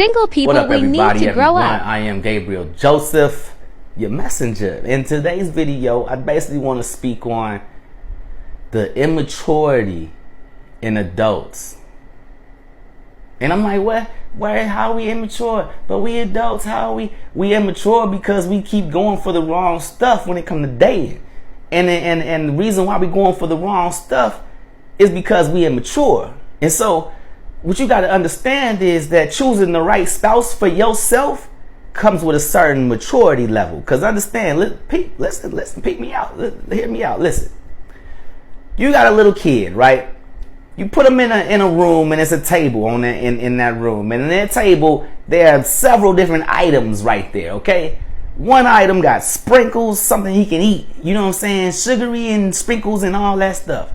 Single people, what up, we need to grow up. I am Gabriel Joseph, your messenger. In today's video, I basically want to speak on the immaturity in adults. And I'm like, how are we immature? But we adults, how are we immature because we keep going for the wrong stuff when it comes to dating. And the reason why we going for the wrong stuff is because we immature. And so what you got to understand is that choosing the right spouse for yourself comes with a certain maturity level. Because understand, listen, peek me out, hear me out, listen. You got a little kid, right? You put them in a room, and it's a table on that in that room, and in that table there are several different items right there. Okay, one item got sprinkles, something he can eat. You know what I'm saying? Sugary and sprinkles and all that stuff.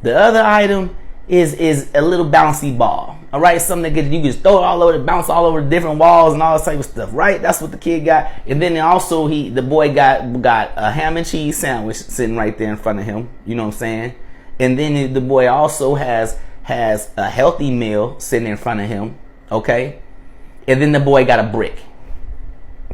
The other item is a little bouncy ball. All right, something that you can just throw it all over, bounce all over the different walls and all this type of stuff. Right? That's what the kid got. And then also the boy got a ham and cheese sandwich sitting right there in front of him. You know what I'm saying? And then the boy also has a healthy meal sitting in front of him. Okay? And then the boy got a brick.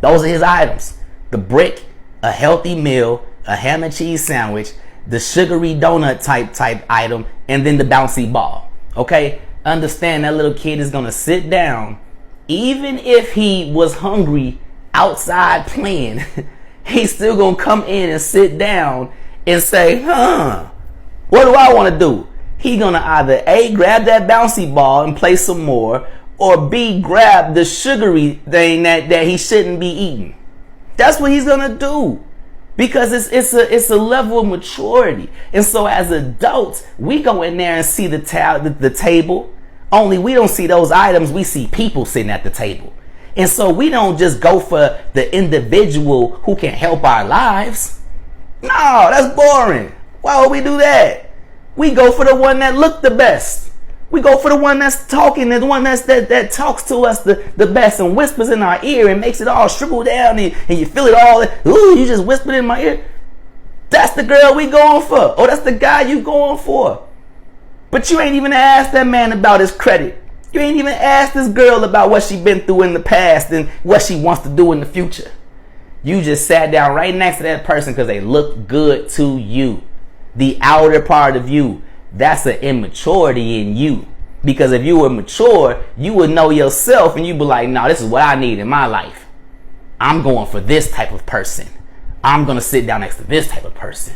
Those are his items. The brick, a healthy meal, a ham and cheese sandwich, the sugary donut type item, and then the bouncy ball. Okay? Understand that little kid is going to sit down. Even if he was hungry outside playing, he's still going to come in and sit down and say, what do I want to do? He's going to either A, grab that bouncy ball and play some more, or B, grab the sugary thing that he shouldn't be eating. That's what he's going to do. Because it's a level of maturity. And so as adults, we go in there and see the table. Only we don't see those items. We see people sitting at the table. And so we don't just go for the individual who can help our lives. No, that's boring. Why would we do that? We go for the one that looked the best. We go for the one that's talking, the one that talks to us the best and whispers in our ear and makes it all shrivel down and you feel it all. Ooh, you just whispered in my ear. That's the girl we going for. Or that's the guy you going for. But you ain't even asked that man about his credit. You ain't even asked this girl about what she been through in the past and what she wants to do in the future. You just sat down right next to that person because they look good to you. The outer part of you. That's an immaturity in you. Because if you were mature, you would know yourself and you'd be like, no, this is what I need in my life. I'm going for this type of person. I'm going to sit down next to this type of person.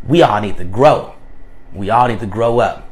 We all need to grow. We all need to grow up.